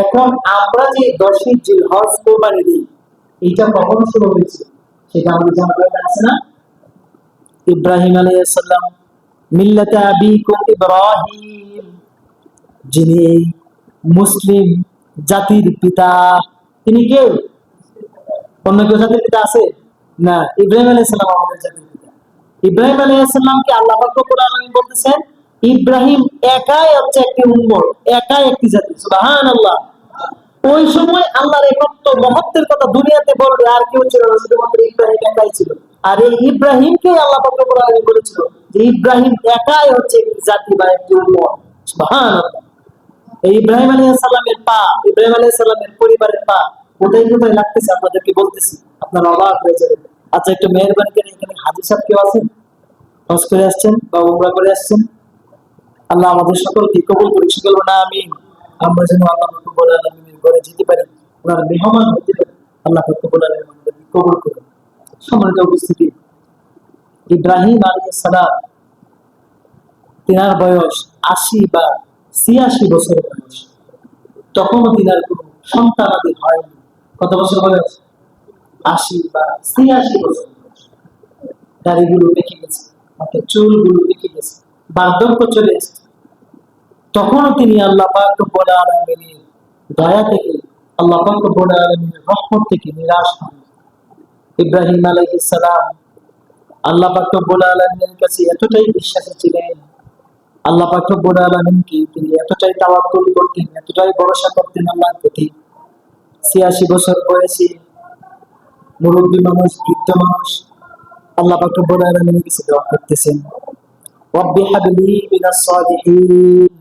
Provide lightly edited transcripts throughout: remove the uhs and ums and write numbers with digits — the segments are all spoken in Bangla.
এখন আমরা যে 10ই জিলহজ কোরবানি দিই, এটা কখন শুরু হয়েছে সেটা আমাদের জানা দরকার আছে না? ইব্রাহিম আলাইহিস সালাম, মিল্লাতা আবিকুম ইব্রাহিম, যিনি মুসলিম জাতির পিতা, তিনি কে? অন্য কেউ জাতির পিতা আছে? না, ইব্রাহিম আলাইহিস সালাম আমাদের জাতির পিতা। ইব্রাহিম আলাইহিস সালামকে আল্লাহ পাক রব্বুল আলামিন বলতেছেন, ইব্রাহিম একাই হচ্ছে একটি উম্মত, একাই একটি জাতি। সুবহানাল্লাহ। ওই সময় আল্লাহর একত্ব মহত্বের কথা দুনিয়াতে বলবে আর কেউ ছিল না, শুধুমাত্র ইব্রাহিম একাই ছিল। আর এই ইব্রাহিমকে আল্লাহ পাক রব্বুল আলামিন বলেছিল যে ইব্রাহিম একাই হচ্ছে একটি জাতি বা একটি উম্মত। সুবহানাল্লাহ। এই ইব্রাহিম আলাইহিস সালামের পা, ইব্রাহিম আলাইহিস সালামের পরিবারের পা কোথায় কোথায় লাগতেছে আপনাদেরকে বলতেছি, আপনারা অবাক হয়ে যাবেন। আচ্ছা, একটু মেহেরবানি করে এখানে হাজী সাহেব কেউ আছেন? হজ করে আসছেন বা উমরা করে আসছেন? আল্লাহ আমাদের সকলকে কবুল করুন, সকল না আমিন। আমরা যেন আল্লাহ রাব্বুল আলামিনের ঘরে যেতে পারি, ওনার মেহমান হতে পারি। আল্লাহ রাব্বুল আলামিন আমাদেরকে কবুল করুন। সম্মানিত উপস্থিতি, ইব্রাহিম আলাইহিস সালাম, তিনার বয়স ৮০ বা ৮৬ বছর বয়স। তখনও তিনার কোনো সন্তানাদি হয়নি। কত বছর বয়স? ৮০ বা ৮৬ বছর বয়স। দাড়িগুলো পেকে গেছে, মাথার চুলগুলো পেকে গেছে, বার্ধক্য চলে এসেছে। তখনও তিনি আল্লাহ পাক রব্বুল আলামিনের দয়া থেকে, আল্লাহ পাক রব্বুল আলামিনের রহমত থেকে নিরাশ হন। ইব্রাহিম আলাইহিস সালাম আল্লাহ পাক রব্বুল আলামিনের কাছে এতটাই বিশ্বাসী ছিলেন, আল্লাহ পাক রব্বুল আলামিনকে তিনি এতটাই তাওয়াক্কুল করতেন, এতটাই ভরসা করতেন আল্লাহর প্রতি। ৮৬ বছর বয়সী মুরব্বী মানুষ, বৃদ্ধ মানুষ আল্লাহ পাক রব্বুল আলামিনের কাছে দোয়া করতেছেন, রব্বি হাবলি মিনাস সালিহিন,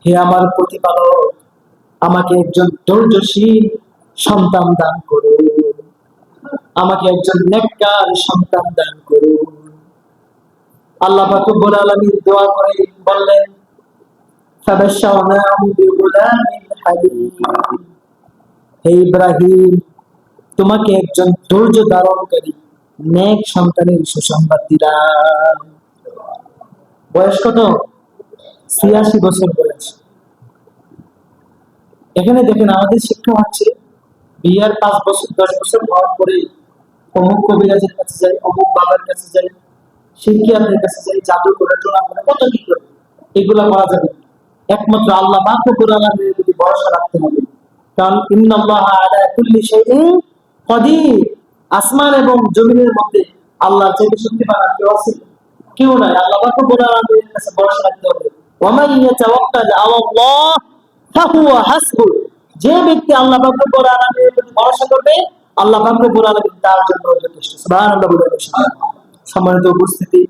হে আমার প্রতিপালক, আমাকে একজন ধৈর্যশীল সন্তান দান করুন, আমাকে একজন নেককার সন্তান দান করুন। আল্লাহ পাক রব্বুল আলামিন দোয়া করে বললেন, ফাবাশশারনাহু বিগুলামিন হালিম, হে ইব্রাহিম, তোমাকে একজন ধৈর্য ধারণকারী নেক সন্তানের সুসংবাদ দিলাম। বয়স কত? ৮৬ বছর বয়স। এখানে দেখেন আমাদের শিক্ষা হচ্ছে, বিয়ার ৫ বছর ১০ বছর হওয়ার পরে অমুক কবিরাজের কাছে যাই, অমুক বাবার কাছে যাই, শিরকিয়াতের কাছে যাই, জাদু করে টোনা করে কত কি করে, এগুলা করা যাবে। একমাত্র আল্লাহ পাক রব্বুল আলামিনের প্রতি ভরসা রাখতে হবে। কারণ ইন্নাল্লাহা আলা কুল্লি শাইইন কাদির, আসমান এবং জমিনের মধ্যে আল্লাহর চাইতে শক্তিমান আর কেউ আছে? কেউ নাই। আল্লাহ পাক রব্বুল আলামিনের কাছে ভরসা রাখতে হবে। ওয়া মান ইয়াতাওয়াক্কাল আলাল্লাহ ফাহুয়া হাসবুহ, যে ব্যক্তি আল্লাহ পাক রব্বুল আলামিনের প্রতি ভরসা করবে, আল্লাহ পাক রব্বুল আলামিন তার জন্য যথেষ্ট। সুবহানাল্লাহ বলে। সম্মানিত উপস্থিতি,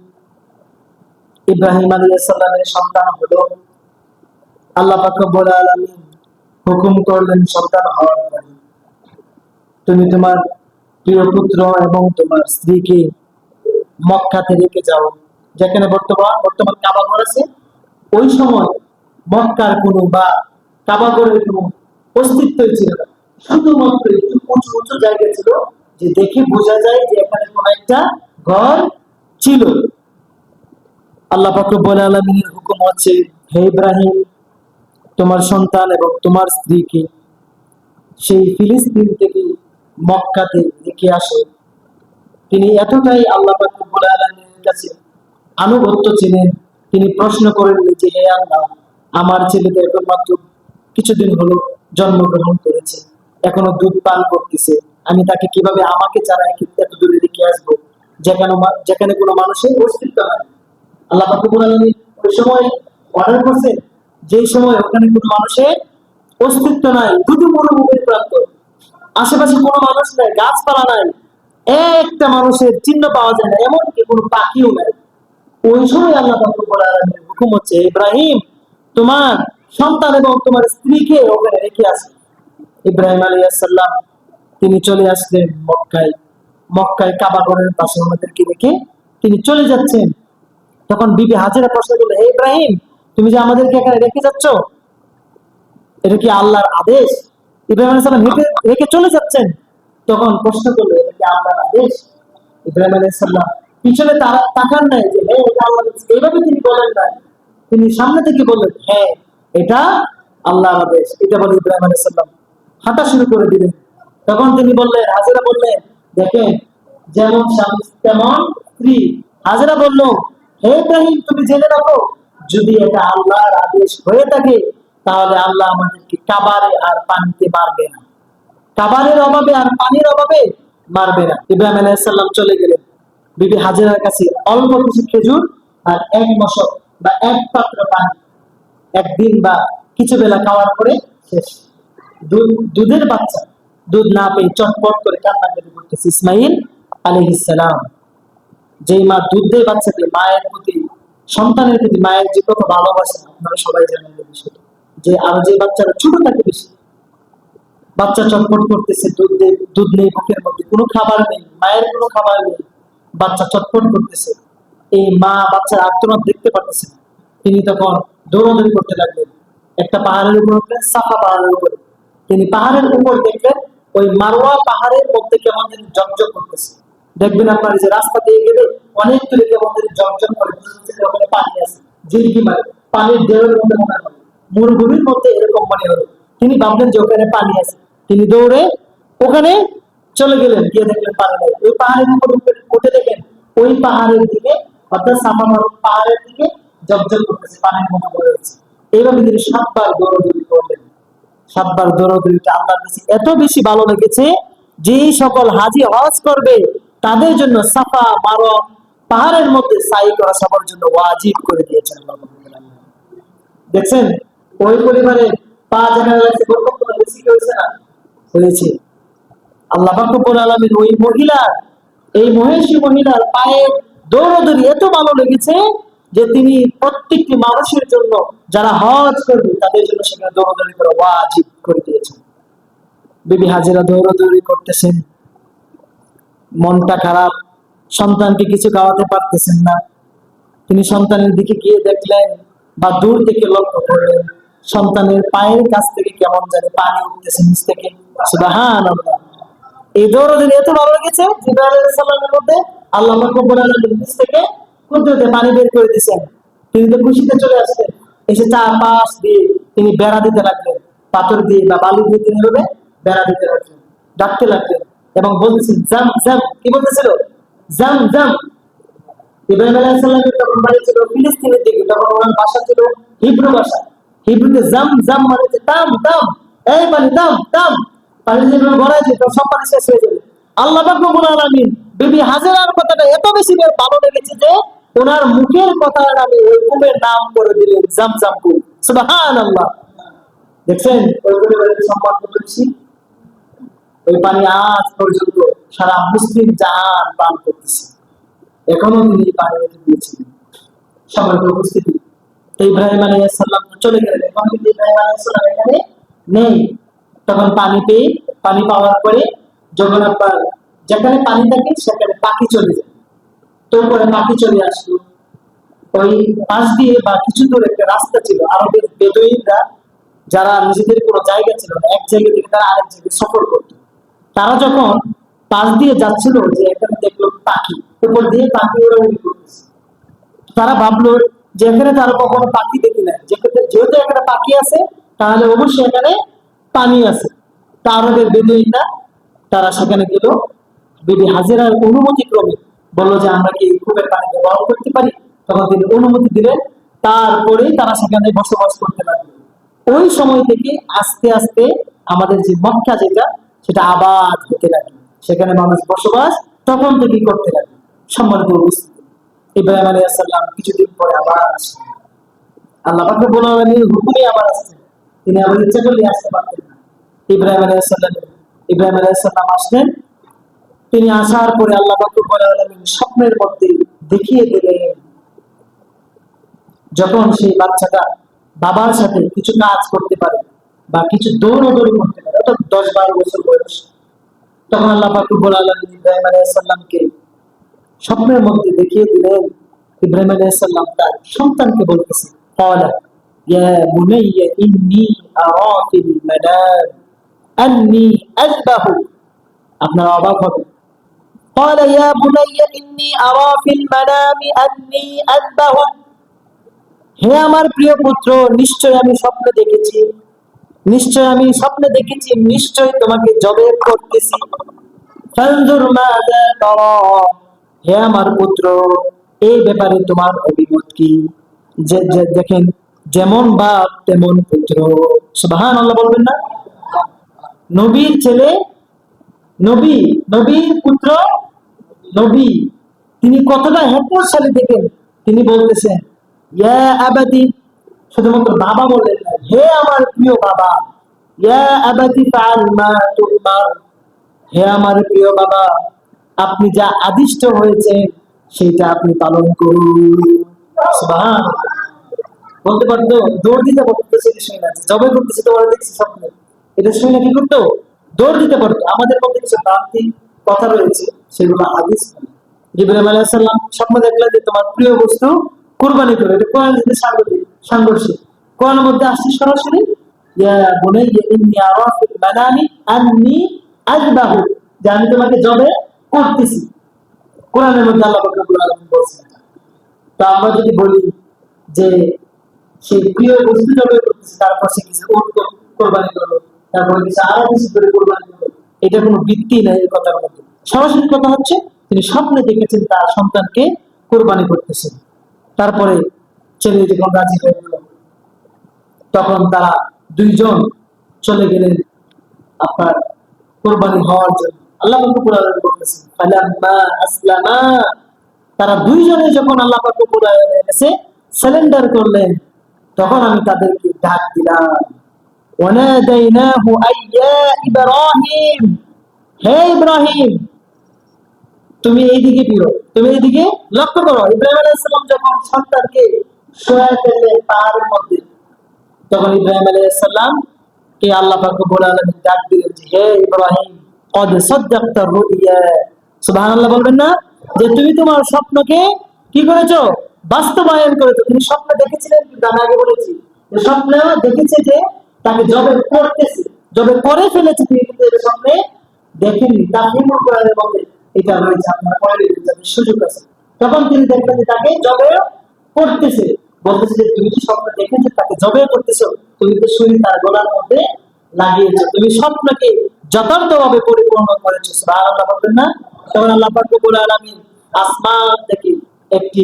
ইব্রাহিম আলাইহিস সালামের সন্তান হলো, আল্লাহ পাক রব্বুল আলামিন হুকুম করলেন সন্তান হওয়ার পরে তুমি তোমার প্রিয় পুত্র এবং তোমার স্ত্রীকে মক্কাতে রেখে যাও, যেখানে বর্তমান কাবা ঘর আছে। ওই সময় মক্কার কোনো বা কাবা ঘরের কোনো অস্তিত্বই ছিল না, শুধুমাত্র একটু উঁচু উঁচু জায়গা ছিল যে দেখে বোঝা যায় যে এখানে কোন একটা ঘর ছিল। আল্লাহ পাক রব্বুল আলামিনের হুকুম হচ্ছে, হে ইব্রাহিম, তোমার সন্তান এবং তোমার স্ত্রীকে সেই ফিলিস্তিন থেকে মক্কাতে রেখে আসো। তিনি এতটাই আল্লাহ পাক রব্বুল আলামিনের কাছে আনুগত্য ছিলেন, তিনি প্রশ্ন করেন যে, হে আল্লাহ, আমার ছেলেটা এখন মাত্র কিছুদিন হলো জন্মগ্রহণ করেছে, এখনো দুধ পান করতেছে, আমি তাকে কিভাবে আমাকে ছাড়া এত দূরে রেখে আসবো যেখানে কোনো মানুষের অস্তিত্ব নাই। আল্লাহ পাক রব্বুল আলামিন ওই সময় অর্ডার করছেন, যে সময় ওখানে কোনো মানুষের অস্তিত্ব নাই, শুধু মরুভূমির প্রান্ত, আশেপাশে কোনো মানুষ নাই, গাছপালা নাই, একটা মানুষের চিহ্ন পাওয়া যায় না, এমনকি কোনো পাখিও নাই। ওই সময় আল্লাহ পাক রব্বুল আলামিনের হুকুম হচ্ছে, ইব্রাহিম, তোমার সন্তান এবং তোমার স্ত্রীকে ওখানে রেখে আসো। ইব্রাহিম আলাইহিস সালাম তিনি চলে আসলেন মক্কায়। মক্কায় কাবা ঘরের পাশে আমাদেরকে রেখে তিনি চলে যাচ্ছেন। তখন বিবি হাজেরা প্রশ্ন করলো, হে ইব্রাহিম, তুমি যে আমাদেরকে এখানে রেখে যাচ্ছ, এটা কি আল্লাহর আদেশ? ইব্রাহিম আলাইহিস সালাম রেখে চলে যাচ্ছেন। তখন প্রশ্ন করলো, এটা কি আল্লাহর আদেশ? ইব্রাহিম আলাইহিস সালাম পিছনে তাকান নাই যে হ্যাঁ এটা আল্লাহর আদেশ, এইভাবে তিনি বলেন নাই। তিনি সামনে থেকে বললেন, হ্যাঁ এটা আল্লাহর আদেশ, এটা বলে ইব্রাহিম আলাইহিস সালাম হাঁটা শুরু করে দিলেন। তখন তিনি বললেন, হাজেরা বললেন, দেখেন যেমন স্বামী তেমন স্ত্রী। হাজেরা বলল, হে ইব্রাহিম, তুমি জেনে রাখো, যদি এটা আল্লাহর আদেশ হয়ে থাকে তাহলে আল্লাহ আমাদেরকে কাবারে আর পানিতে মারবে না, খাবারের অভাবে আর পানির অভাবে মারবে না। ইব্রাহিম আলাইহিস সালাম চলে গেলেন। বিবি হাজেরার কাছে অল্প কিছু খেজুর আর এক মশক বা এক পাত্র পানি, একদিন বা কিছু বেলা খাওয়ার পরে শেষ। দুধের বাচ্চা দুধ না পেয়ে চটপট করে কান্নাকাটি করতেছে ইসমাইল আলাইহিস সালাম। যেই মা দুধ দেয় বাচ্চাকে, মায়ের প্রতি, সন্তানের প্রতি মায়ের যে কত ভালোবাসা আপনারা সবাই জানেন এই বিষয়টা। যে আর যে বাচ্চারা ছোট থাকে বেশি, বাচ্চা চটপট করতেছে, দুধ নেই মুখের মধ্যে, কোনো খাবার নেই, মায়ের কোনো খাবার নেই, বাচ্চা চটপট করতেছে। এই মা বাচ্চার আর্তনাদ দেখতে পারতেছে না। তিনি তখন দৌড়াদৌড়ি করতে লাগলেন একটা পাহাড়ের উপর উঠলেন, সাফা পাহাড়ের উপরে। তিনি পাহাড়ের উপর দেখলেন ওই মারওয়া পাহাড়ের মধ্যে কেমন যেন জগজগ করতেছে। দেখবেন আপনার যে রাস্তা দিয়ে গেলে অনেক দূরে কেমন যেন জগজগ করে, ওখানে পানি আছে, ঝিলকি মারে, পানির ঢেউয়ের মধ্যে মনে হয়, মরুভূমির মধ্যে এরকম মনে হলো। তিনি ভাবলেন যে ওখানে পানি আছে, তিনি দৌড়ে ওখানে চলে গেলেন, গিয়ে দেখলেন পানি নেই। ওই পাহাড়ের উপর উঠে দেখেন ওই পাহাড়ের দিকে, অর্থাৎ সাফা পাহাড়ের দিকে জগজগ করতেছে, পানির মতো বয়ে যাচ্ছে। এইভাবে তিনি 7 বার দৌড়াদৌড়ি করলেন। 7 বার দৌড়াদৌড়িটা আল্লাহর কাছে এত বেশি ভালো লেগেছে, যেই সকল হাজি হজ করবে তাদের জন্য সাফা মারওয়া পাহাড়ের মধ্যে সাই করা সবার জন্য ওয়াজিব করে দিয়েছেন আল্লাহ রাব্বুল আলামিন। দেখছেন ওই পরিবারে 5 জায়গায় লাগছে, বরকত বেশি হয়েছে না? হয়েছে। আল্লাহ রাব্বুল আলামিন ওই মহিলা, এই মহেশী মহিলার পায়ে দৌড়াদৌড়ি এত ভালো লেগেছে যে তিনি প্রত্যেকটি মানুষের জন্য, যারা হজ করবে তাদের জন্য সেখানে দৌড়াদৌড়ি করা ওয়াজিব করে দিয়েছেন। বিবি হাজেরা দৌড়াদৌড়ি করতেছেন, মনটা খারাপ, সন্তানকে কিছু খাওয়াতে পারতেছেন না। তিনি সন্তানের দিকে গিয়ে দেখলেন বা দূর থেকে লক্ষ্য করলেন, সন্তানের পায়ের কাছ থেকে কেমন জানি পানি উঠতেছে নিচ থেকে। সুবহানাল্লাহ। এই দৌড়াদৌড়ি এত ভালো লেগেছে জিবরাইল আলাইহিস সালামের মধ্যে, আল্লাহ রাব্বুল আলামিন নিচ থেকে কুদরতে পানি বের করে দিয়েছেন। তিনি তো খুশিতে চলে আসলেন, এসে চারপাশ দিয়ে তিনি বেড়া দিতে লাগলেন, পাথর দিয়ে বা বালু দিয়ে তিনি এভাবে বেড়া দিতে লাগলেন, ডাকতে লাগলেন এবং বলতেছেন জাম জাম। কি বলতেছিল? জাম জাম। ইব্রাহিম আলাইহিস সালামের তখন বাড়ি ছিল ফিলিস্তিনের দিকে, তখন ওনার ভাষা ছিল হিব্রু ভাষা। হিব্রুতে জাম জাম মানে হচ্ছে দাম দাম, এই পানি দাম দাম। পানি যেভাবে গড়ায় যেত সব পানি শেষ হয়ে যাবে। আল্লাহ রাব্বুল আলামিন বিবি হাজেরার কথাটা এত বেশি ভালো লেগেছে যে ওনার মুখের কথার নামে ওই কুমের নাম করে দিলেন জামজাম কুম। সুবহানাল্লাহ। দেখছেন ওই পরিবারের সম্পর্ক বেশি। ওই পানি আজ পর্যন্ত সারা মুসলিম জাহান পান করতেছে, এখনো তিনি পানি রেখে দিয়েছিলেন। সম্মানিত উপস্থিতি, ইব্রাহিম আলাইহিস সালাম চলে গেলেন, এখন কিন্তু ইব্রাহিম আলাইহিস সালাম এখানে নেই। তখন পানি পেয়ে, পানি পাওয়ার পরে যখন আপনার যেখানে পানি থাকে সেখানে পাখি চলে যায়, তো করে পাখি চলে আসলো। ওই পাশ দিয়ে বা কিছু দূর একটা রাস্তা ছিল, আরবের বেদুইনরা যারা নিজেদের কোনো জায়গা ছিল না, এক জায়গা থেকে তারা আরেক জায়গায় সফর করত, তারা যখন পাশ দিয়ে যাচ্ছিল যে এখানে দেখলো পাখি, উপর দিয়ে পাখি উড়াউড়ি করতেছে। তারা ভাবলো যে এখানে তারা কখনো পাখি দেখি না, যেহেতু এখানে পাখি আছে তাহলে অবশ্যই এখানে পানি আছে। আরবের বেদুইনরা তারা সেখানে গেল, বিবি হাজেরার অনুমতি ক্রমে বললো যে আমরা কি এই কূপের পানি ব্যবহার করতে পারি? তখন তিনি অনুমতি দিলেন, তারপরেই তারা সেখানে বসবাস করতে লাগলো। ওই সময় থেকে আস্তে আস্তে আমাদের যে মক্কা যেটা, সেটা আবাদ হতে লাগলো, সেখানে মানুষ বসবাস তখন থেকেই করতে লাগলো। সম্মানিত উপস্থিতি, ইব্রাহিম আলাইহিস সালাম কিছুদিন পরে আবার আসলেন। আল্লাহ রাব্বুল আলামিনের হুকুমে আবার আসলেন, তিনি আবার ইচ্ছা করলে আসতে পারতেন না। ইব্রাহিম আলাইহিস সালাম আসলেন। তিনি আসার পরে আল্লাহ রাব্বুল আলামিন স্বপ্নের মধ্যে দেখিয়ে দিলেন, যখন সেই বাচ্চাটা বাবার সাথে কিছু কাজ করতে পারে বা কিছু দৌড়াদৌড়ি করতে পারে, অর্থাৎ 10-12 বছর বয়স, তখন আল্লাহ রাব্বুল আলামিন ইব্রাহিম আলাইহিস সালামকে স্বপ্নের মধ্যে দেখিয়ে দিলেন। ইব্রাহিম আলাইহিস সালাম তার সন্তানকে বলতেছে, ক্বালা ইয়া বুনাইয়া ইন্নী আরা ফিল মানাম আন্নী আযবাহু। আপনারা অবাক হবেন। قال يا بني إني أرى في المنام أني أذبحك। হে আমার প্রিয় পুত্র, নিশ্চয় আমি স্বপ্নে দেখেছি নিশ্চয় আমি স্বপ্নে দেখেছি, নিশ্চয় তোমাকে জবে করতেছি। ফানজুর মাযা তারা, হে আমার পুত্র, এই ব্যাপারে তোমার অভিমত কি? যে দেখেন, যেমন বাপ তেমন পুত্র। সুবহানাল্লাহ বলবেন না? নবীর ছেলে নবী, নবীর পুত্র নবী, তিনি কতটা হেকমতশালী দেখেন। তিনি বলতেছেন ইয়া আবাদি, শুধুমাত্র বাবা বললেন না, হে আমার প্রিয় বাবা। ইয়া আবাদি ফাআল মা তুমার, হে আমার প্রিয় বাবা, আপনি যা আদিষ্ট হয়েছে সেটা আপনি পালন করুন। সুবহানাল্লাহ। বলতে পারতো, দৌড় দিতে পারতেছে শুনে না, জবাই করতেছে তোমার দেখছি স্বপ্নে, এটা শুনে কি করতো? দৌড় দিতে পারতো। আমাদের মধ্যে কিছু ভ্রান্তি কথা রয়েছে, সেগুলো হাদিস নয়। জিবরাইল আলাইহিস সালাম স্বপ্ন দেখলেন যে তোমার প্রিয় বস্তু কুরবানি করে। এটা কোরআনের সাথে সাংঘর্ষিক। কোরআনের মধ্যে আসছে সরাসরি ইয়া বুনাইয়া ইন্নী আরা ফিল মানামি আন্নী আযবাহু, যে আমি তোমাকে জবে করতেছি। কোরআনের মধ্যে আল্লাহ পাক রব্বুল আলামিন বলেছেন। তো আমরা যদি বলি যে সে প্রিয় বস্তু জবে করতেছে, তারপর সে কিছু উট কোরবানি করলো, তারপর কিছু আরো কিছু করে কোরবানি করলো, এটা কোনো ভিত্তি নাই এই কথার মধ্যে। সরাসরি কথা হচ্ছে তিনি স্বপ্নে দেখেছেন তার সন্তানকে কোরবানি করতেছেন। তারপরে ছেলে যখন রাজি হয়ে গেল, তখন তারা দুইজন চলে গেলেন আপনার কোরবানি হওয়ার জন্য। আল্লাহ পাক রব্বুল আলামিন বলতেছেন ফালাম্মা আসলামা, তারা দুইজনে যখন আল্লাহ পাক রব্বুল আলামিনের কাছে সারেন্ডার করলেন, তখন আমি তাদেরকে ডাক দিলাম, ওয়ানাদাইনাহু আইয়া ইব্রাহিম, হে ইব্রাহিম, তুমি এইদিকে ফিরো, তুমি এইদিকে লক্ষ্য করো। ইব্রাহিম আলাইহিস সালাম যখন সন্তানকে শোয়ায় ফেললেন পাহাড়ের মধ্যে, তখন ইব্রাহিম আলাইহিস সালাম কে আল্লাহ পাক রব্বুল আলামিন ডাক দিলেন যে হে ইব্রাহিম, ক্বাদ সাদ্দাকতা রুইয়া। সুবহানাল্লাহ বলবেন না? যে তুমি তোমার স্বপ্নকে কি করেছো? বাস্তবায়ন করেছো। তুমি স্বপ্ন দেখেছিলেন, কিন্তু আমি আগে বলেছি যে স্বপ্ন দেখেছে যে তাকে জবে করতেছে, জবে করে ফেলেছে, তিনি কিন্তু এই স্বপ্নে দেখেননি। তাফসীরুল কোরআনের মধ্যে এটা রয়েছে, আপনারা পড়ে নিতে সুযোগ আছে। তখন তিনি দেখলেন যে তাকে জবে করতেছে, বলতেছে যে তুমি কি স্বপ্ন দেখেছো তাকে জবে করতেছো, তুমি তো শরীর তার গলার মধ্যে লাগিয়েছো, তুমি স্বপ্নকে যথার্থভাবে পরিপূর্ণ করেছো। সুবহানাল্লাহ বলবেন না? তখন আল্লাহ পাক রব্বুল আলামিন আসমান থেকে একটি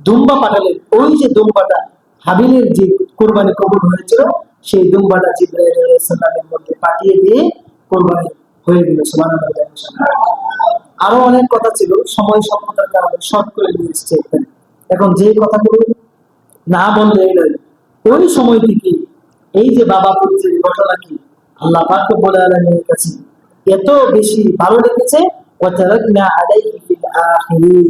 দুম্বা পাঠালেন। ওই যে দুম্বাটা হাবিলের যে কুরবানি কবুল হয়েছিল, সেই দুম্বাটা জিবরাইল আলাইহিস সালামের মধ্যে পাঠিয়ে দিয়ে কুরবানি হয়ে গেল। সুবহানাল্লাহ। আরো অনেক কথা ছিল, সময় স্বল্পতার কারণে শর্ট করে নিয়ে এসেছে এখানে। এখন যে কথাগুলো না বললে নয়, ওই সময় থেকে এই যে বাবা পুত্রের ঘটনা কি আল্লাহ পাক রব্বুল আলামিনের কাছে এত বেশি ভালো লেগেছে, ওয়াতারাকনা আলাইহি ফিল আখিরিন,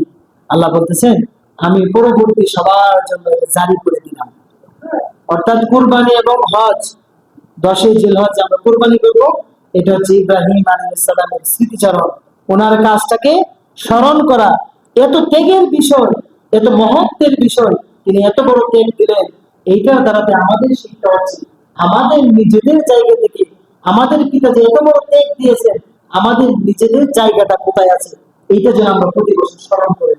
আল্লাহ বলতেছেন আমি পরবর্তী সবার জন্য এটা জারি করে দিলাম। অর্থাৎ কুরবানি এবং হজ, 10 জিলহজ আমরা কুরবানি করব, এটা হচ্ছে ইব্রাহিম আলাইহিস সালামের স্মৃতিচারণ, ওনার কাজটাকে স্মরণ করা। এত ত্যাগের বিষয়, এত মহত্বের বিষয়, তিনি এত বড় ত্যাগ দিলেন। এইটার দ্বারাতে আমাদের শিক্ষা হচ্ছে, আমাদের নিজেদের জায়গা থেকে আমাদের পিতা যে এত বড় ত্যাগ দিয়েছেন, আমাদের নিজেদের জায়গাটা কোথায় আছে, এইটা যেন আমরা প্রতি বছর স্মরণ করি।